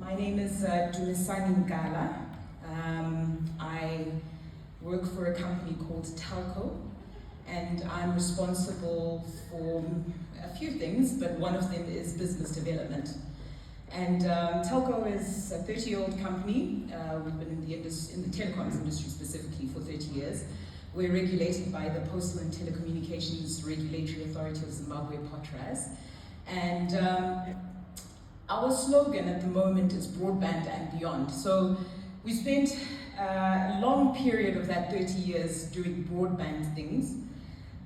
My name is Dumisani Ngala. I work for a company called Telco, and I'm responsible for a few things, but one of them is business development. And Telco is a 30-year-old company. We've been in the telecoms industry specifically for 30 years. We're regulated by the Postal and Telecommunications Regulatory Authority of Zimbabwe, POTRAZ. And our slogan at the moment is broadband and beyond. So we spent a long period of that 30 years doing broadband things.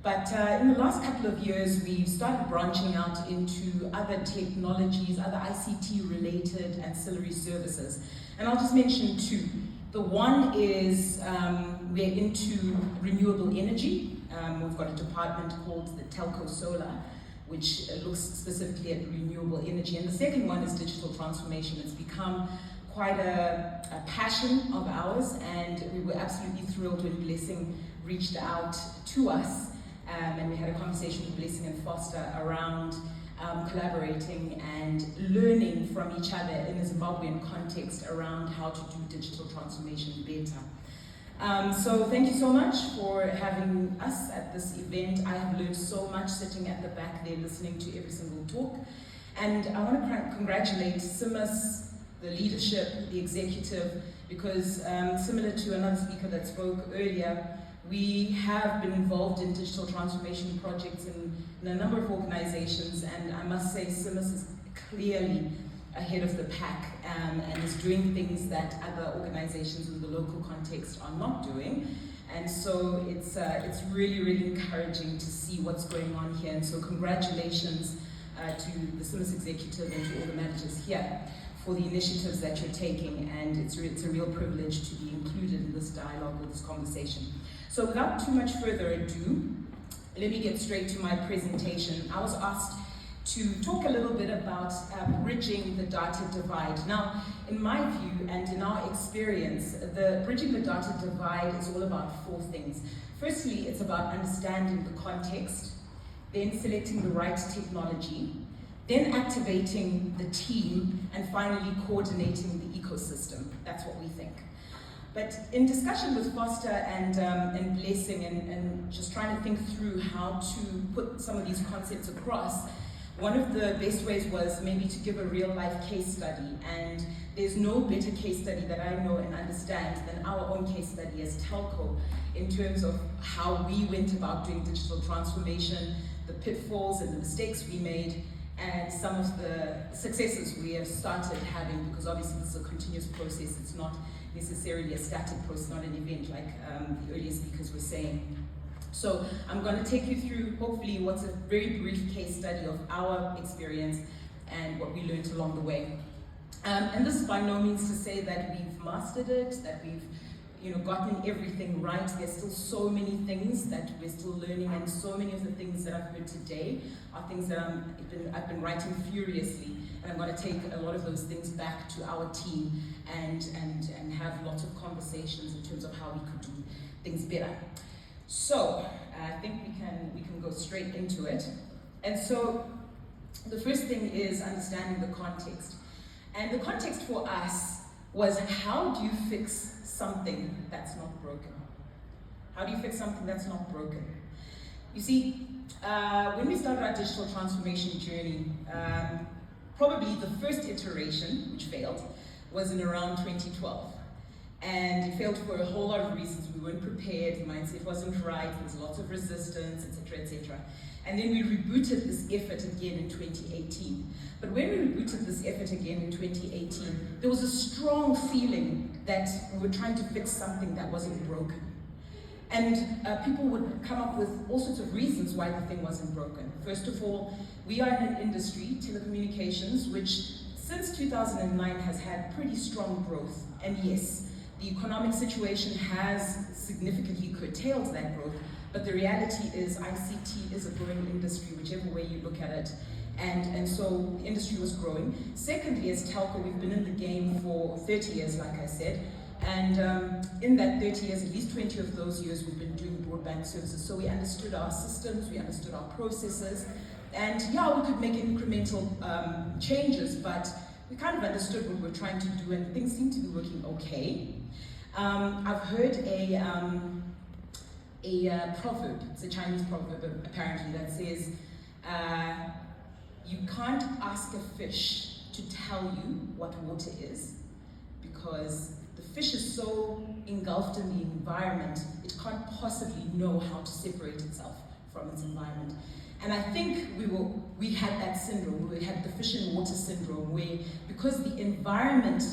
But in the last couple of years, we've started branching out into other technologies, other ICT-related ancillary services. And I'll just mention two. The one is we're into renewable energy. We've got a department called the Telco Solar, which looks specifically at renewable energy. And the second one is digital transformation. It's become quite a passion of ours, and we were absolutely thrilled when Blessing reached out to us. And we had a conversation with Blessing and Foster around collaborating and learning from each other in a Zimbabwean context around how to do digital transformation better. So thank you so much for having us at this event. I have learned so much sitting at the back there listening to every single talk. And I want to congratulate CIMAS, the leadership, the executive, because similar to another speaker that spoke earlier, we have been involved in digital transformation projects in a number of organizations, and I must say CIMAS is clearly ahead of the pack and is doing things that other organizations in the local context are not doing. And so it's really, really encouraging to see what's going on here. And so congratulations to the CIMAS executive and to all the managers here for the initiatives that you're taking, and it's a real privilege to be included in this dialogue or this conversation. So without too much further ado, let me get straight to my presentation. I was asked to talk a little bit about bridging the data divide. Now, in my view and in our experience, the bridging the data divide is all about four things. Firstly, it's about understanding the context, then selecting the right technology, then activating the team, and finally coordinating the ecosystem. That's what we think. But in discussion with Foster and Blessing and just trying to think through how to put some of these concepts across, one of the best ways was maybe to give a real-life case study. And there's no better case study that I know and understand than our own case study as Telco in terms of how we went about doing digital transformation, the pitfalls and the mistakes we made, and some of the successes we have started having, because obviously this is a continuous process. It's not necessarily a static process, not an event like the earlier speakers were saying. So I'm going to take you through, hopefully, what's a very brief case study of our experience and what we learned along the way. And this is by no means to say that we've mastered it, that we've gotten everything right. There's still so many things that we're still learning, and so many of the things that I've heard today are things that I've been writing furiously, and I'm going to take a lot of those things back to our team and have lots of conversations in terms of how we could do things better. So I think we can go straight into it. And so the first thing is understanding the context. And the context for us was, how do you fix something that's not broken? How do you fix something that's not broken? You see, when we started our digital transformation journey, probably the first iteration, which failed, was in around 2012. And it failed for a whole lot of reasons. We weren't prepared, the mindset wasn't right, there was lots of resistance, etc., etc. And then we rebooted this effort again in 2018. But when we rebooted this effort again in 2018, there was a strong feeling that we were trying to fix something that wasn't broken. And people would come up with all sorts of reasons why the thing wasn't broken. First of all, we are in an industry, telecommunications, which since 2009 has had pretty strong growth. And yes, the economic situation has significantly curtailed that growth, but the reality is ICT is a growing industry, whichever way you look at it. And so the industry was growing. Secondly, as Telco, we've been in the game for 30 years, like I said. And in that 30 years, at least 20 of those years, we've been doing broadband services. So we understood our systems, we understood our processes. And yeah, we could make incremental changes, but we kind of understood what we're trying to do, and things seem to be working okay. I've heard a proverb, it's a Chinese proverb apparently, that says, you can't ask a fish to tell you what water is, because the fish is so engulfed in the environment, it can't possibly know how to separate itself from its environment. And I think we had that syndrome, we had the fish and water syndrome, where because the environment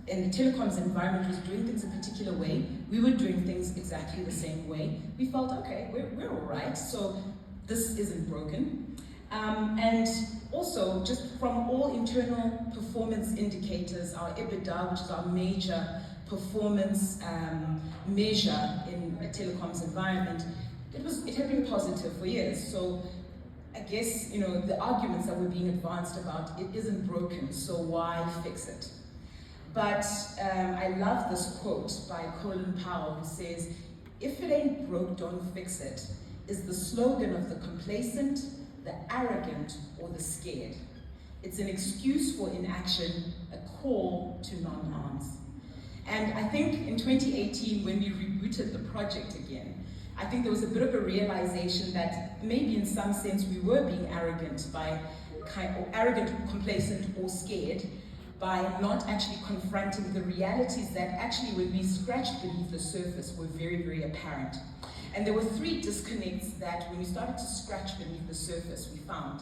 and the telecoms environment was doing things a particular way, we were doing things exactly the same way. We felt, okay, we're all right, so this isn't broken. And also, just from all internal performance indicators, our EBITDA, which is our major performance measure in a telecoms environment, it had been positive for years. So I guess, the arguments that were being advanced about it isn't broken, so why fix it? But I love this quote by Colin Powell, who says, "If it ain't broke, don't fix it," is the slogan of the complacent, the arrogant, or the scared. It's an excuse for inaction, a call to non-arms. And I think in 2018, when we rebooted the project again, I think there was a bit of a realization that maybe in some sense we were being arrogant, complacent, or scared, by not actually confronting the realities that actually, when we scratched beneath the surface, were very, very apparent. And there were 3 disconnects that, when we started to scratch beneath the surface, we found.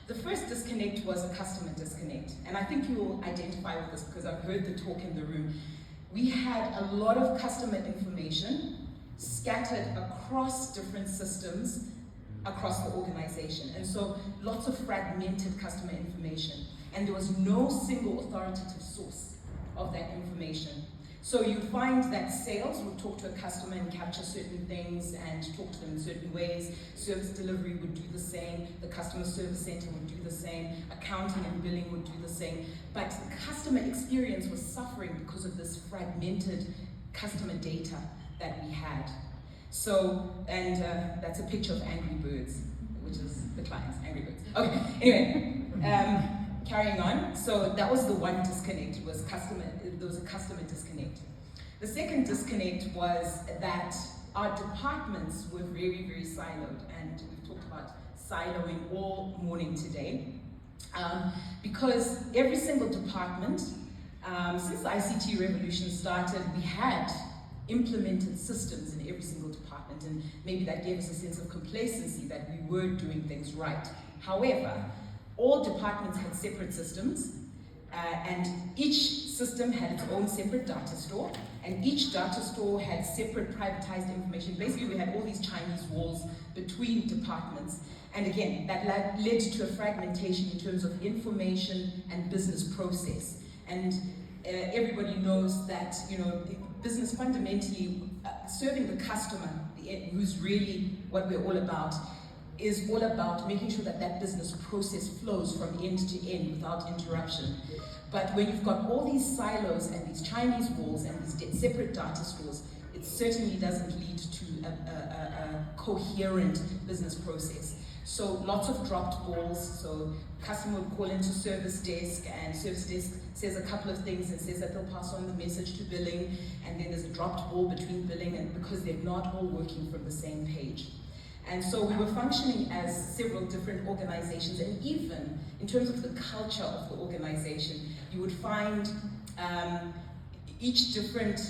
The first disconnect was a customer disconnect. And I think you will identify with this because I've heard the talk in the room. We had a lot of customer information scattered across different systems across the organization. And so lots of fragmented customer information. And there was no single authoritative source of that information. So you find that sales would talk to a customer and capture certain things and talk to them in certain ways. Service delivery would do the same. The customer service center would do the same. Accounting and billing would do the same. But the customer experience was suffering because of this fragmented customer data that we had. So, and that's a picture of Angry Birds, which is the client's Angry Birds. Okay, anyway. Carrying on, so that was the one disconnect, there was a customer disconnect. The second disconnect was that our departments were very, very siloed, and we've talked about siloing all morning today, because every single department, since the ICT revolution started, we had implemented systems in every single department, and maybe that gave us a sense of complacency that we were doing things right. However, all departments had separate systems, and each system had its own separate data store, and each data store had separate privatized information. Basically, we had all these Chinese walls between departments, and again, that led to a fragmentation in terms of information and business process. And everybody knows that, business fundamentally, serving the customer, who's really what we're all about, is all about making sure that that business process flows from end to end without interruption. But when you've got all these silos and these Chinese walls and these separate data stores, it certainly doesn't lead to a coherent business process. So lots of dropped balls. So customer would call into service desk, and service desk says a couple of things and says that they'll pass on the message to billing, and then there's a dropped ball between billing, and because they're not all working from the same page. And so we were functioning as several different organizations, and even in terms of the culture of the organization, you would find each different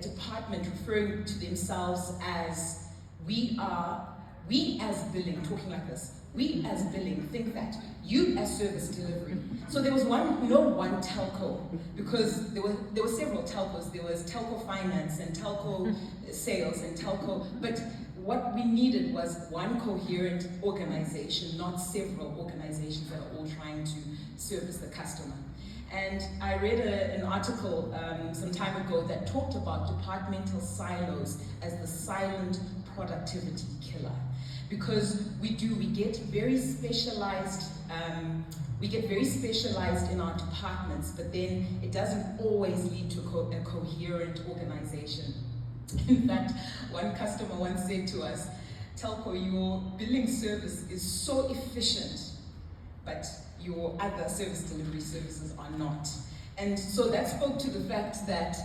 department referring to themselves as we as billing, talking like this, we as billing think that, you as service delivery. So there was one telco, because there were several telcos. There was telco finance and telco sales and telco, but what we needed was one coherent organization, not several organizations that are all trying to service the customer. And I read an article some time ago that talked about departmental silos as the silent productivity killer. Because we get very specialized in our departments, but then it doesn't always lead to a coherent organization. In fact, one customer once said to us, "Telco, your billing service is so efficient, but your other service delivery services are not. And so that spoke to the fact that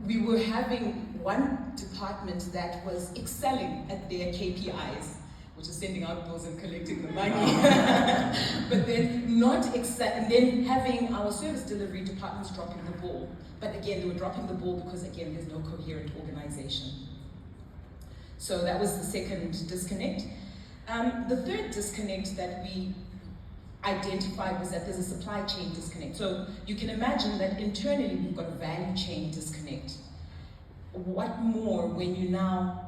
we were having one department that was excelling at their KPIs, which is sending out bills and collecting the money, but then and then having our service delivery departments dropping the ball. But again, they were dropping the ball because again, there's no coherent organization. So that was the second disconnect. The third disconnect that we identified was that there's a supply chain disconnect. So you can imagine that internally we've got a value chain disconnect. What more when you now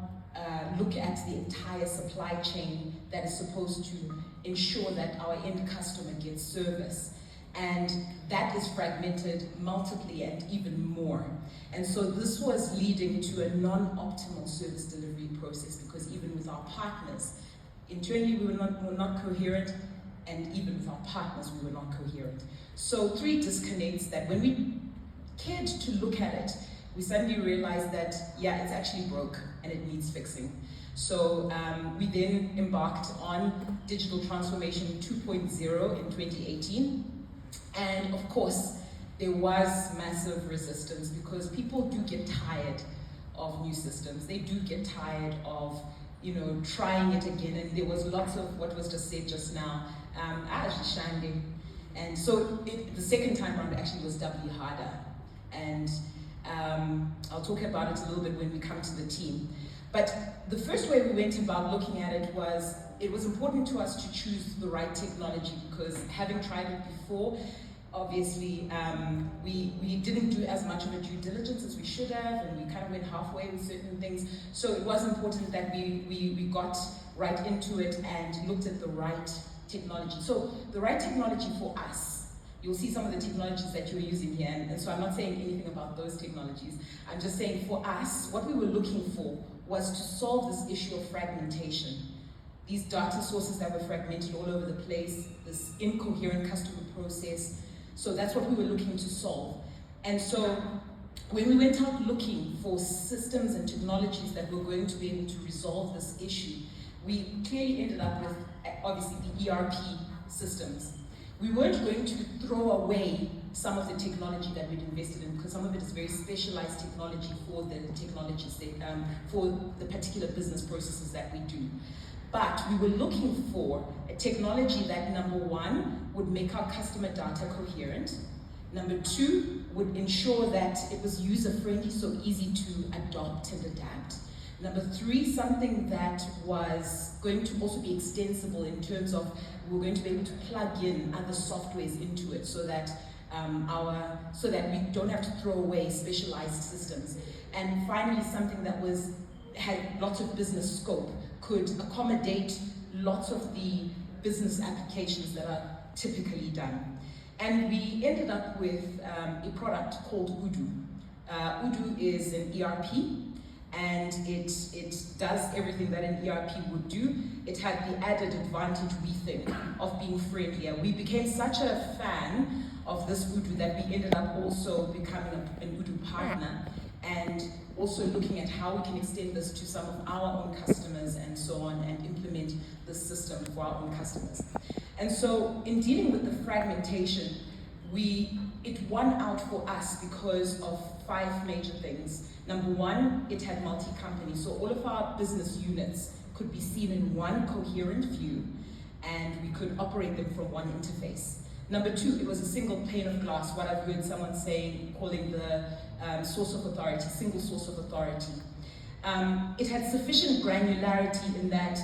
look at the entire supply chain that is supposed to ensure that our end customer gets service. And that is fragmented multiply and even more. And so this was leading to a non-optimal service delivery process, because even with our partners, internally we were not coherent, and even with our partners we were not coherent. So 3 disconnects that when we cared to look at it, we suddenly realized that, yeah, it's actually broke and it needs fixing. So we then embarked on Digital Transformation 2.0 in 2018. And of course, there was massive resistance because people do get tired of new systems. They do get tired of, trying it again. And there was lots of what was just said just now, shanding. And so the second time around actually was doubly harder. And I'll talk about it a little bit when we come to the team. But the first way we went about looking at it was important to us to choose the right technology, because having tried it before, obviously we didn't do as much of a due diligence as we should have, and we kind of went halfway with certain things. So it was important that we got right into it and looked at the right technology. So the right technology for us, you'll see some of the technologies that you're using here, and so I'm not saying anything about those technologies. I'm just saying for us, what we were looking for was to solve this issue of fragmentation. These data sources that were fragmented all over the place, this incoherent customer process. So that's what we were looking to solve. And so when we went out looking for systems and technologies that were going to be able to resolve this issue, we clearly ended up with, obviously, the ERP systems. We weren't going to throw away some of the technology that we'd invested in, because some of it is very specialized technology for the technologies, for the particular business processes that we do. But we were looking for a technology that, number 1, would make our customer data coherent. Number 2, would ensure that it was user-friendly, so easy to adopt and adapt. Number 3, something that was going to also be extensible in terms of we're going to be able to plug in other softwares into it, so that we don't have to throw away specialized systems. And finally, something that had lots of business scope, could accommodate lots of the business applications that are typically done. And we ended up with a product called Udu. Udu is an ERP, and it does everything that an ERP would do. It had the added advantage, we think, of being friendlier. We became such a fan of this Udu that we ended up also becoming an Udu partner, and also looking at how we can extend this to some of our own customers and so on, and implement the system for our own customers. And so in dealing with the fragmentation, it won out for us because of 5 major things. Number 1, it had multi-company, so all of our business units could be seen in one coherent view, and we could operate them from one interface. Number 2, it was a single pane of glass, what I've heard someone saying, calling the source of authority, single source of authority. It had sufficient granularity in that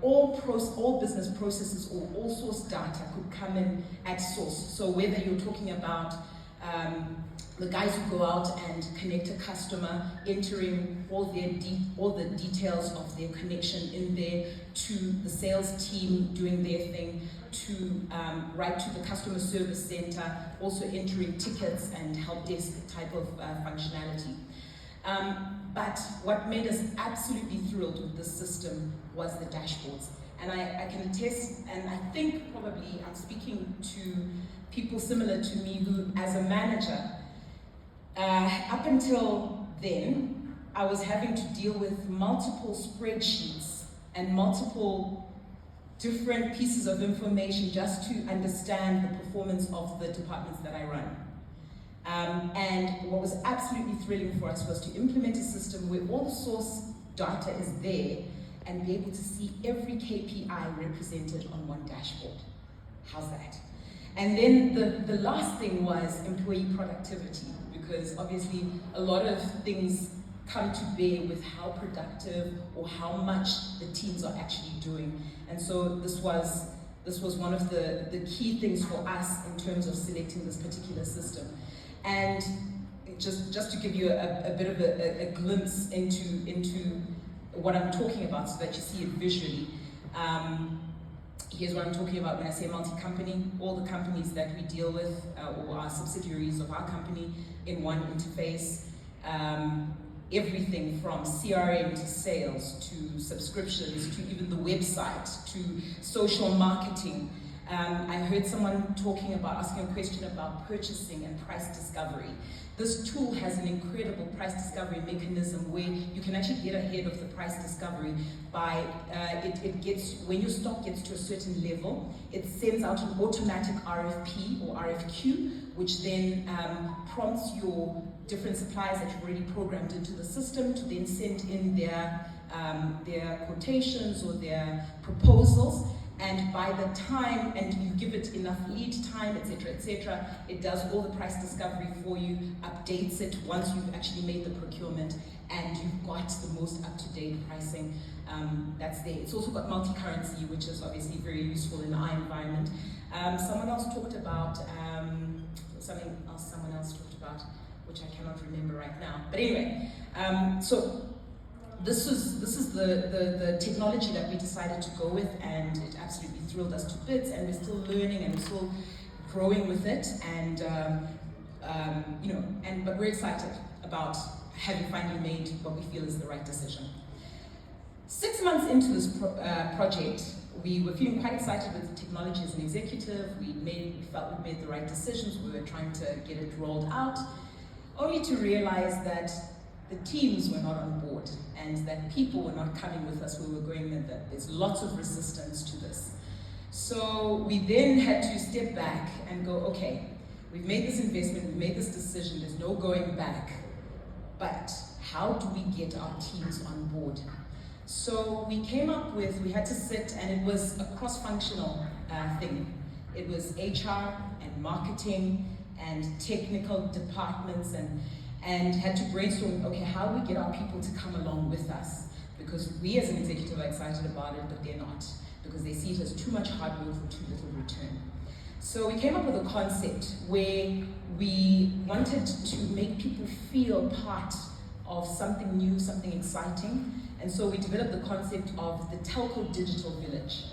all business processes or all source data could come in at source. So whether you're talking about the guys who go out and connect a customer, entering all the details of their connection in there, to the sales team doing their thing, to right to the customer service center, also entering tickets and help desk type of functionality. But what made us absolutely thrilled with this system was the dashboards. And I can attest, and I think probably I'm speaking to people similar to me who, as a manager, up until then, I was having to deal with multiple spreadsheets and multiple different pieces of information just to understand the performance of the departments that I run. And what was absolutely thrilling for us was to implement a system where all the source data is there and be able to see every KPI represented on one dashboard. How's that? And then the last thing was employee productivity, because obviously a lot of things come to bear with how productive or how much the teams are actually doing. And so this was one of the key things for us in terms of selecting this particular system. And just to give you a bit of a glimpse into what I'm talking about so that you see it visually. Here's what I'm talking about when I say multi-company. All the companies that we deal with or are subsidiaries of our company in one interface. Everything from CRM to sales to subscriptions to even the website to social marketing. I heard someone asking a question about purchasing and price discovery. This tool has an incredible price discovery mechanism where you can actually get ahead of the price discovery by, when your stock gets to a certain level, it sends out an automatic RFP or RFQ, which then prompts your different suppliers that you've already programmed into the system to then send in their quotations or their proposals. And by the time, and you give it enough lead time, etc., it does all the price discovery for you, updates it once you've actually made the procurement, and you've got the most up-to-date pricing that's there. It's also got multi-currency, which is obviously very useful in our environment. Someone else talked about, which I cannot remember right now. But anyway, so this is the technology that we decided to go with, and it absolutely thrilled us to bits, and we're still learning and we're still growing with it, and but we're excited about having finally made what we feel is the right decision. 6 months into this project, we were feeling quite excited with the technology as an executive. We felt we made the right decisions. We were trying to get it rolled out, only to realize that the teams were not on board and that people were not coming with us where we were going, and that there's lots of resistance to this. So we then had to step back and go, okay, we've made this investment, we've made this decision, there's no going back, but how do we get our teams on board? So we came up with, we had to sit, and it was a cross-functional thing. It was HR and marketing and technical departments, and had to brainstorm, okay, how do we get our people to come along with us? Because we as an executive are excited about it, but they're not, because they see it as too much hard work for too little return. So we came up with a concept where we wanted to make people feel part of something new, something exciting, and so we developed the concept of the Telco Digital Village.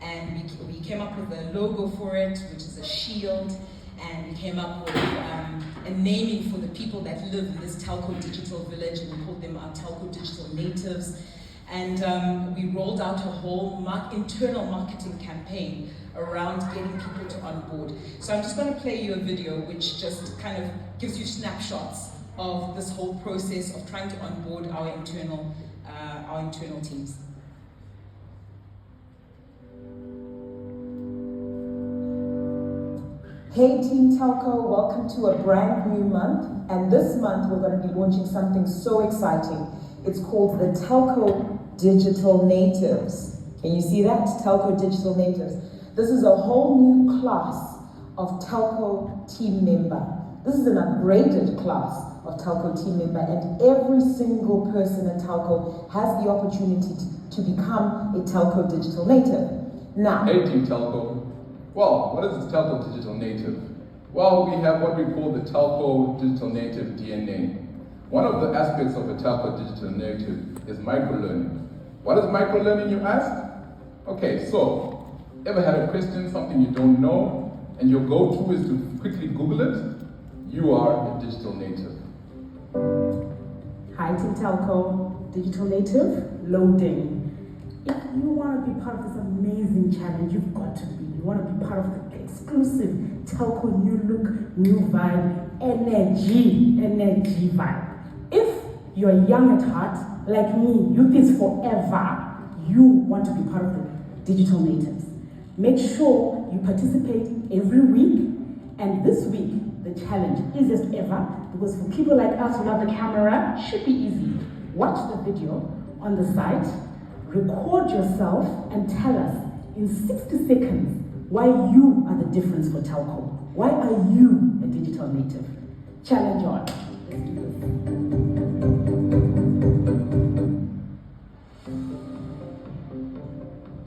And we came up with a logo for it, which is a shield, and we came up with a naming for the people that live in this Telco Digital Village, and we called them our Telco Digital Natives. And we rolled out a whole internal marketing campaign around getting people to onboard. So I'm just going to play you a video which just kind of gives you snapshots of this whole process of trying to onboard our internal teams. Hey Team Telco, welcome to a brand new month, and this month we're going to be launching something so exciting. It's called the Telco Digital Natives. Can you see that? Telco Digital Natives. This is a whole new class of Telco team member. This is an upgraded class of Telco team member, and every single person in Telco has the opportunity to become a Telco Digital Native. Now, hey Team Telco. Well, what is a Telco Digital Native? Well, we have what we call the Telco Digital Native DNA. One of the aspects of a Telco Digital Native is microlearning. What is microlearning, you ask? Okay, so, ever had a question, something you don't know, and your go-to is to quickly Google it? You are a digital native. Hi Team Telco, Digital Native, loading. If you want to be part of this amazing challenge, you've got to be. You want to be part of the exclusive Telco new look, new vibe, energy vibe. If you're young at heart, like me, youth is forever, you want to be part of the digital natives. Make sure you participate every week, and this week, the challenge, easiest ever, because for people like us who love the camera, should be easy. Watch the video on the site, record yourself, and tell us in 60 seconds why you are the difference for Telco. Why are you a digital native? Challenge on. Let's do this.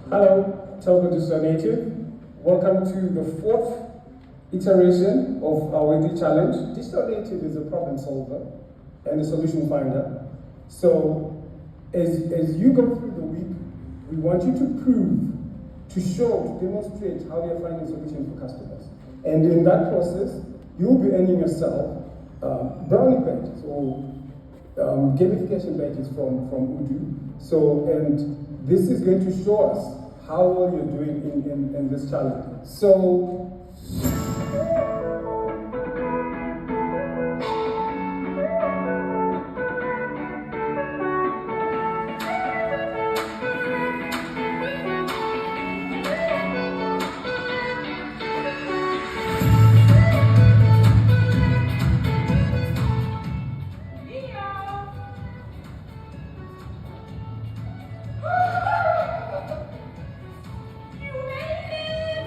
Hello, Telco Digital Native. Welcome to the 4th iteration of our weekly challenge. Digital Native is a problem solver and a solution finder. So, as you go through the week, we want you to prove, to show, to demonstrate how you're finding solutions for customers. And in that process, you'll be earning yourself brownie badges or gamification badges from Udu. So, and this is going to show us how well you're doing in this challenge. So,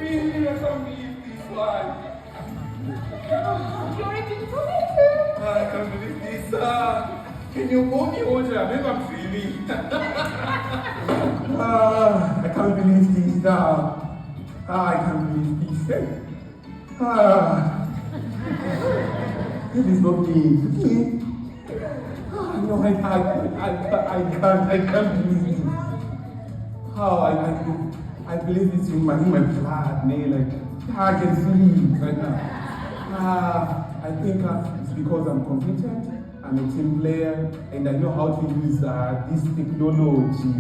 Really, I can't believe this life. You're a digital native. I can't believe this. Can you hold me over? Maybe I'm dreaming. I can't believe this. I can't believe this. This is not me. No, I can't believe this. I believe it's in my blood, I can feel it right now. I think it's because I'm competent, I'm a team player, and I know how to use this technology.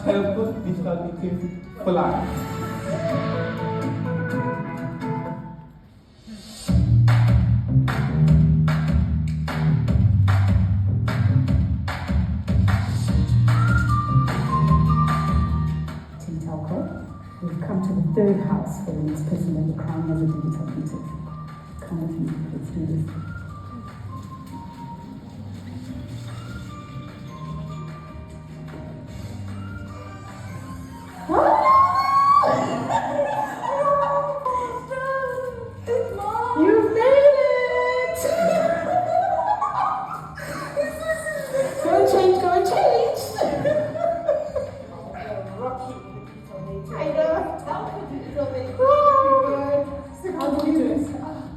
Telco Digital Native for life. We've come to the 3rd house for the next person that we're crowning as a digital native. Come with me, let's do this. You've made it! Go and change, go and change! I know. How do you do it? How do you do it?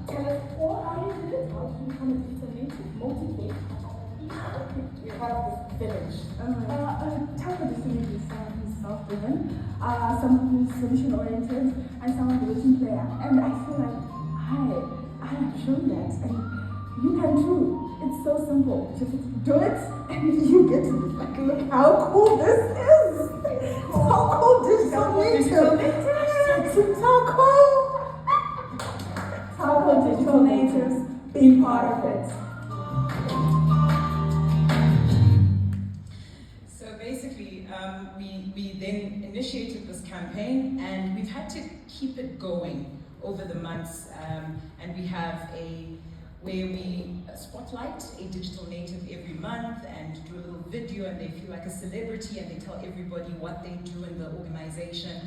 Tell us all how you did it. How do you become a digital native? Motivate. We have this village. Telco digital native is someone who's self-driven, someone who's solution-oriented, and someone who's a team player. And I feel like I have shown that, and you can too. It's so simple. Just do it, and you get to this. Like, look how cool this is. How cool digital native. Telco digital natives, be part of it. So basically, we then initiated this campaign, and we've had to keep it going over the months, and we have where we spotlight a digital native every month and do a little video, and they feel like a celebrity, and they tell everybody what they do in the organization.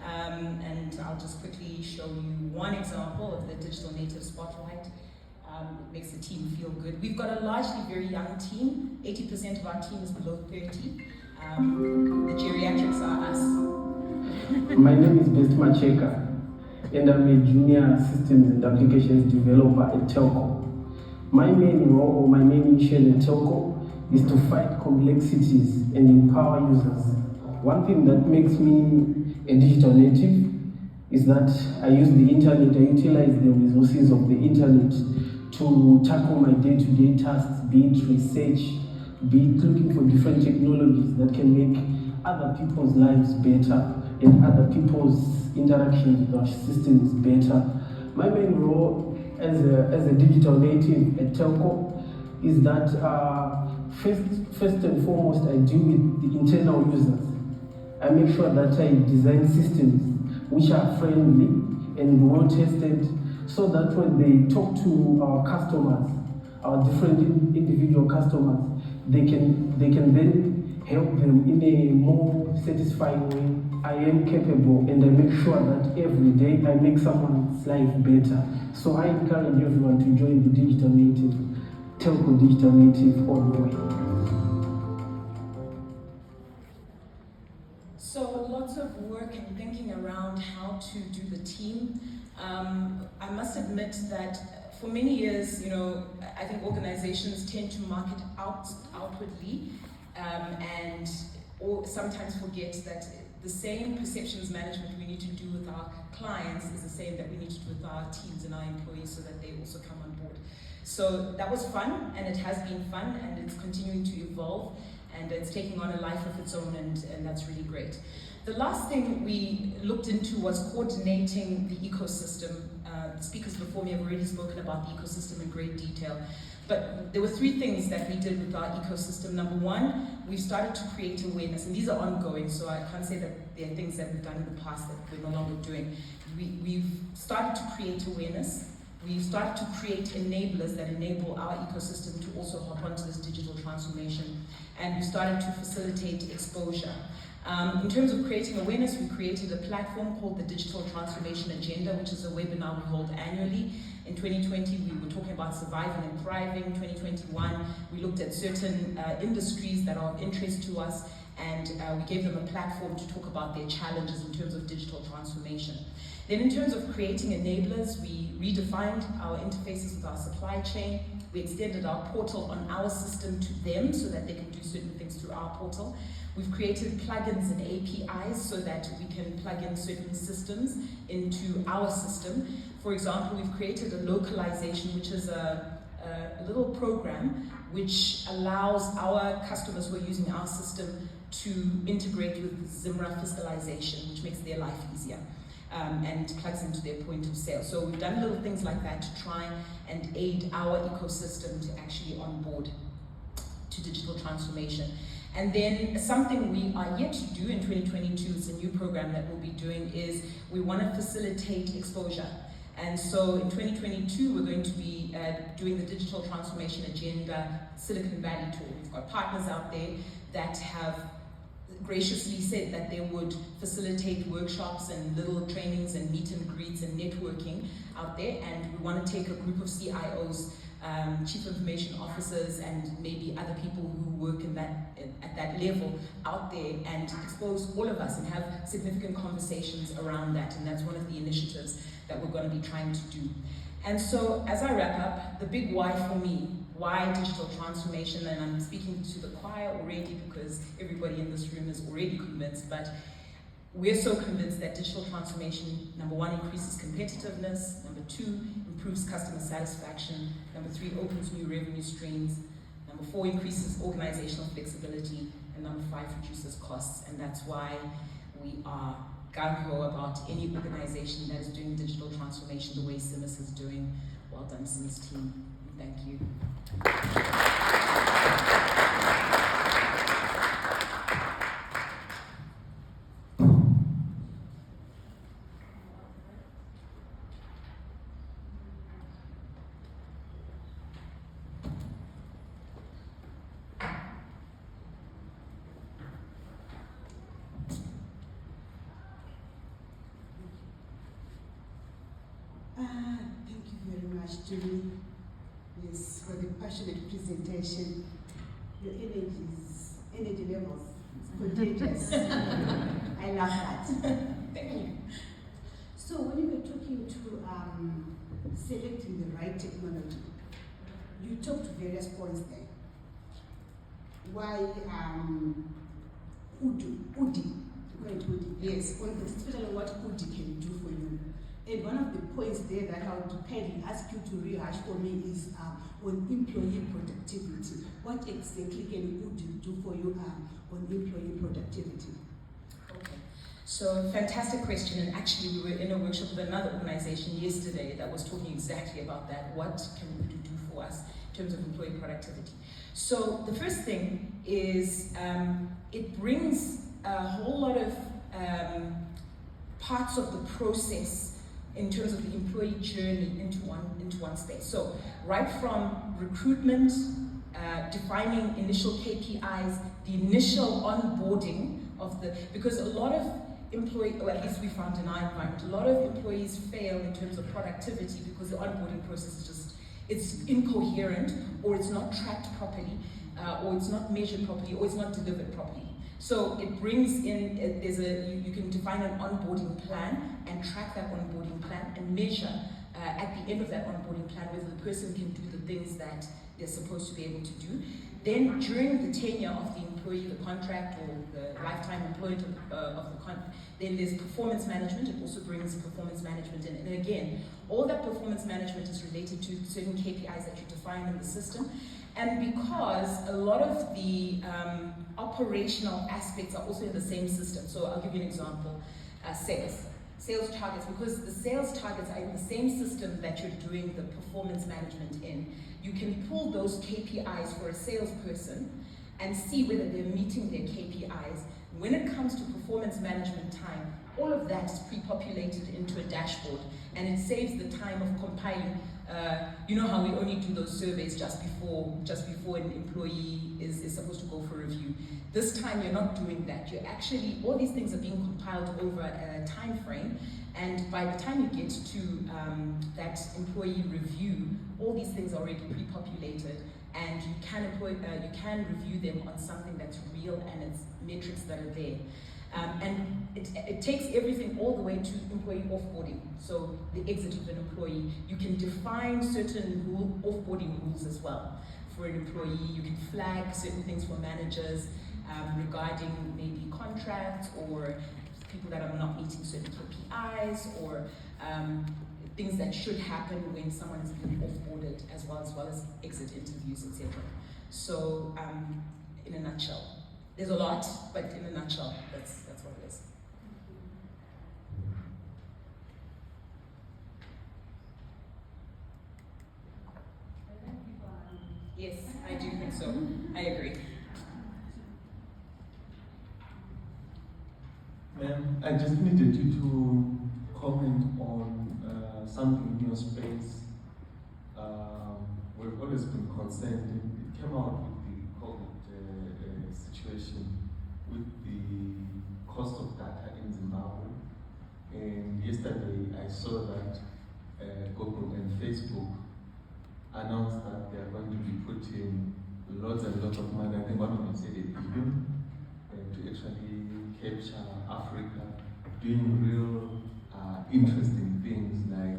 And I'll just quickly show you one example of the digital native spotlight. It makes the team feel good. We've got a largely very young team. 80% of our team is below 30. The geriatrics are us. My name is Best Macheka, and I'm a junior systems and applications developer at Telco. My main role, or my main mission at Telco, is to fight complexities and empower users. One thing that makes me a digital native is that I use the internet, I utilize the resources of the internet to tackle my day-to-day tasks, be it research, be it looking for different technologies that can make other people's lives better and other people's interactions with our systems better. My main role as a digital native at Telco is that first and foremost, I deal with the internal users. I make sure that I design systems which are friendly and well tested, so that when they talk to our customers, our different individual customers, they can then help them in a more satisfying way. I am capable, and I make sure that every day I make someone's life better. So I encourage everyone to join the digital native, Telco digital native all the way. So lots of work and thinking around how to do the team. I must admit that for many years, I think organizations tend to market outwardly or sometimes forget that the same perceptions management we need to do with our clients is the same that we need to do with our teams and our employees, so that they also come on board. So that was fun, and it has been fun, and it's continuing to evolve, and it's taking on a life of its own, and that's really great. The last thing we looked into was coordinating the ecosystem. The speakers before me have already spoken about the ecosystem in great detail. But there were 3 things that we did with our ecosystem. Number 1, we started to create awareness, and these are ongoing, so I can't say that they're things that we've done in the past that we're no longer doing. We've started to create awareness. We started to create enablers that enable our ecosystem to also hop onto this digital transformation, and we started to facilitate exposure. In terms of creating awareness, we created a platform called the Digital Transformation Agenda, which is a webinar we hold annually. In 2020, we were talking about surviving and thriving. 2021, we looked at certain industries that are of interest to us, and we gave them a platform to talk about their challenges in terms of digital transformation. Then in terms of creating enablers, we redefined our interfaces with our supply chain. We extended our portal on our system to them so that they can do certain things through our portal. We've created plugins and APIs so that we can plug in certain systems into our system. For example, we've created a localization, which is a little program which allows our customers who are using our system to integrate with Zimra fiscalization, which makes their life easier. And plugs into their point of sale. So we've done little things like that to try and aid our ecosystem to actually onboard to digital transformation. And then something we are yet to do in 2022, it's a new program that we'll be doing, is we want to facilitate exposure. And so in 2022, we're going to be doing the Digital Transformation Agenda Silicon Valley tour. We've got partners out there that have graciously said that they would facilitate workshops and little trainings and meet and greets and networking out there, and we want to take a group of CIOs, chief information officers, and maybe other people who work at that level out there, and expose all of us and have significant conversations around that. And that's one of the initiatives that we're going to be trying to do. And so as I wrap up, the big why for me, why digital transformation, and I'm speaking to the choir already because everybody in this room is already convinced, but we're so convinced that digital transformation, number 1, increases competitiveness, number 2, improves customer satisfaction, number 3, opens new revenue streams, number 4, increases organizational flexibility, and number 5, reduces costs. And that's why we are gung-ho about any organization that is doing digital transformation the way CIMAS is doing. Well done, CIMAS team. Thank you. Thank you very much, Julie. Yes, for the passionate presentation. Your energy levels, it's contagious. I love that. Thank you. So when you were talking to selecting the right technology, you talked to various points there. Why UDI, yes, especially what UDI can do for you. And one of the points there that I would kindly ask you to rehash for me is on employee productivity. What exactly can UDI do for you on employee productivity? Okay, so fantastic question. And actually, we were in a workshop with another organization yesterday that was talking exactly about that. What can UDI do for us terms of employee productivity. So the first thing is it brings a whole lot of parts of the process in terms of the employee journey into one space. So right from recruitment, defining initial KPIs, the initial onboarding of because a lot of or at least we found in our environment, a lot of employees fail in terms of productivity because the onboarding process is it's incoherent, or it's not tracked properly, or it's not measured properly, or it's not delivered properly. So it brings in, you can define an onboarding plan and track that onboarding plan and measure at the end of that onboarding plan whether the person can do the things that they're supposed to be able to do. Then during the tenure of the employee, the contract or the lifetime employment of the contract, then there's performance management. It also brings performance management in. And again, all that performance management is related to certain KPIs that you define in the system. And because a lot of the operational aspects are also in the same system. So I'll give you an example, sales targets, because the sales targets are in the same system that you're doing the performance management in. You can pull those KPIs for a salesperson and see whether they're meeting their KPIs. When it comes to performance management time, all of that is pre-populated into a dashboard, and it saves the time of compiling. You know how we only do those surveys just before an employee is supposed to go for review. This time you're not doing that. You're actually, all these things are being compiled over a time frame, and by the time you get to that employee review, all these things are already pre-populated, and you can review them on something that's real and it's metrics that are there. And it takes everything all the way to employee offboarding. So the exit of an employee, you can define certain offboarding rules as well. For an employee, you can flag certain things for managers regarding maybe contracts or people that are not meeting certain KPIs, or things that should happen when someone is being offboarded, as well as exit interviews, etc. So in a nutshell. There's a lot, but in a nutshell, that's what it is. Yes, I do think so. I agree. Ma'am, I just needed you to comment on something in your space. We've always been concerned. It came out with the COVID situation with the cost of data in Zimbabwe. And yesterday I saw that Google and Facebook announced that they are going to be putting lots and lots of money, I think one of them said $1 billion, to actually capture Africa, doing real interesting things like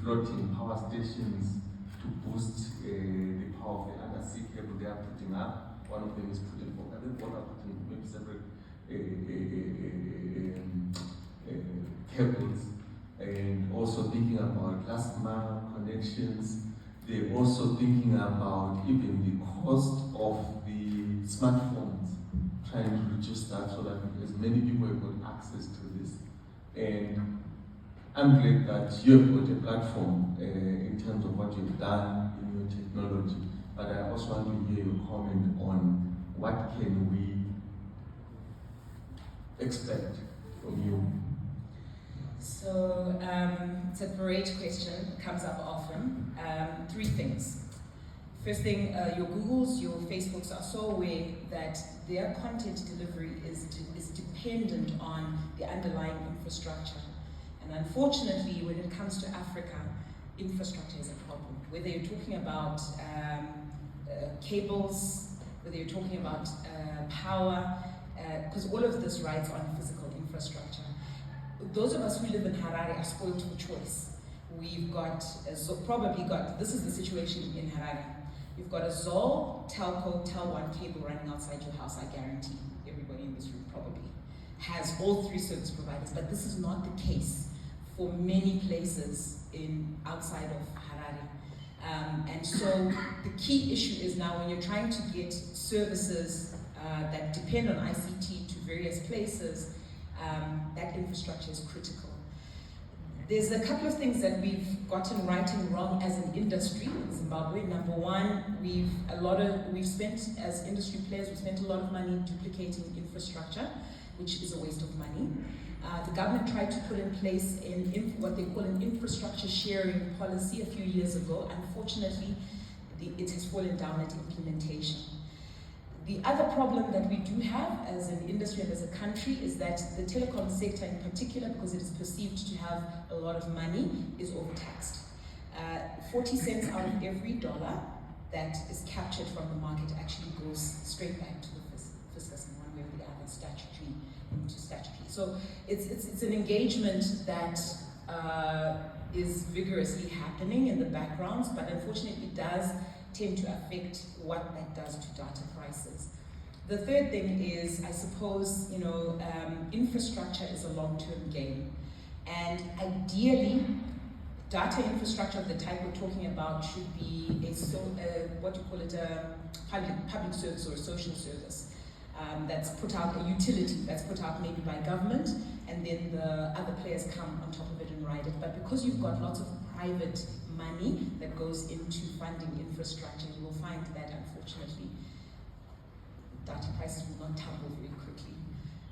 floating power stations to boost the power of the undersea cable they are putting up. One of them is putting, I think one are putting maybe separate cables, and also thinking about last mile connections. They're also thinking about even the cost of the smartphones, trying to reduce that so that as many people have got access to this. And I'm glad that you have got a platform in terms of what you've done in your technology, but I also want to hear your comment on what can we expect from you. So it's a great question, it comes up often. 3 things. First thing, your Googles, your Facebooks are so aware that their content delivery is dependent on the underlying infrastructure. And unfortunately, when it comes to Africa, infrastructure is a problem. Whether you're talking about cables, whether you're talking about power, because all of this rides on physical infrastructure. Those of us who live in Harare are spoiled for choice. We've got, this is the situation in Harare. You've got a ZOL, Telco, Tel1 cable running outside your house, I guarantee. Everybody in this room probably has all 3 service providers, but this is not the case for many places outside of Harare. And so the key issue is now when you're trying to get services that depend on ICT to various places, that infrastructure is critical. There's a couple of things that we've gotten right and wrong as an industry in Zimbabwe. Number one, we've spent, as industry players, we've spent a lot of money duplicating infrastructure, which is a waste of money. The government tried to put in place what they call an infrastructure sharing policy a few years ago. Unfortunately, it has fallen down at implementation. The other problem that we do have as an industry and as a country is that the telecom sector in particular, because it is perceived to have a lot of money, is overtaxed. 40 cents out of every dollar that is captured from the market actually goes straight back to the fiscus in one way or the other, statutory into statutory. So it's an engagement that is vigorously happening in the background, but unfortunately it does tend to affect what that does to data prices. The third thing is, I suppose, infrastructure is a long-term game. And ideally, data infrastructure of the type we're talking about should be a public service or a social service that's put out, a utility that's put out maybe by government, and then the other players come on top of it and ride it. But because you've got lots of private money that goes into funding infrastructure, you will find that unfortunately data prices will not tumble very quickly.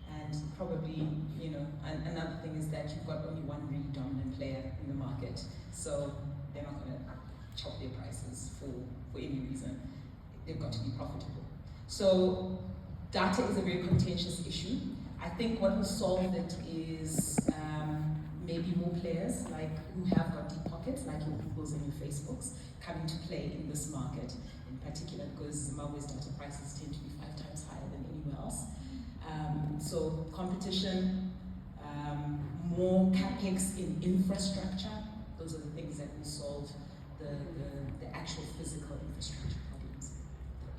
And probably, another thing is that you've got only one really dominant player in the market, so they're not going to chop their prices for any reason. They've got to be profitable. So data is a very contentious issue. I think what will solve it is maybe more players who have got deep pockets, like your Googles and your Facebooks, coming to play in this market, in particular because Zimbabwe's data prices tend to be 5 times higher than anywhere else. So competition, more capex in infrastructure, those are the things that will solve the actual physical infrastructure problems that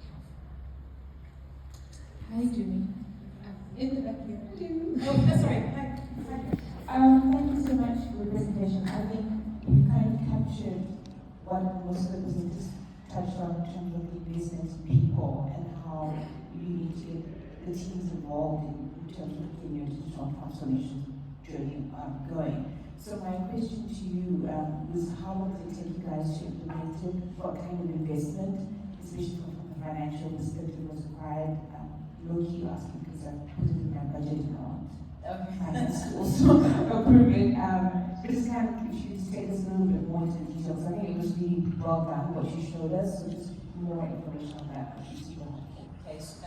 we have. Hi, Jimmy. In the back here. Oh, that's right. Hi. Thank you so much for the presentation. I think you kind of captured what most of the presenters touched on in terms of the business people and how you need to get the teams involved in terms of getting your digital transformation journey going. So my question to you is, how long does it take you guys to implement it? What kind of investment, especially from a financial perspective, was required? Low-key asking because I put it in my budget now. Finance to also approve it. But just kind of, if you just take us a little bit more into details. I think it was really well done what you showed us, so just more information on that. Okay, so,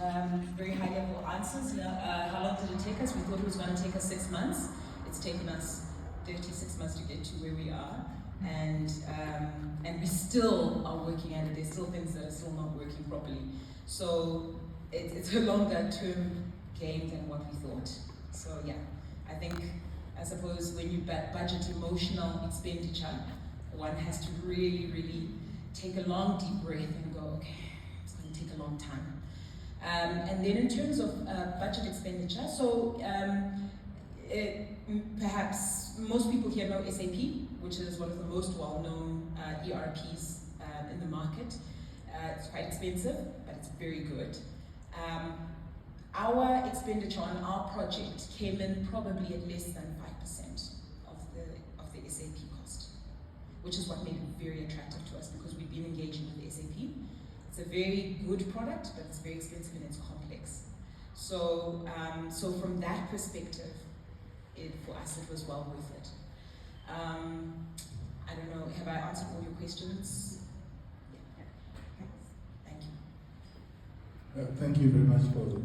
very high level answers. How long did it take us? We thought it was going to take us 6 months. It's taken us 36 months to get to where we are, and we still are working at it. There's still things that are still not working properly. So it's a longer term game than what we thought. So yeah, I suppose when you budget emotional expenditure, one has to really, really take a long deep breath and go, okay, it's going to take a long time. And then in terms of budget expenditure, so perhaps most people here know SAP, which is one of the most well-known ERPs in the market. It's quite expensive, but it's very good. Our expenditure on our project came in probably at less than 5% of the SAP cost, which is what made it very attractive to us because we've been engaging with SAP. It's a very good product, but it's very expensive and it's complex. So, so from that perspective, for us it was well worth it. I don't know, have I answered all your questions? Yeah. Thank you. Thank you very much for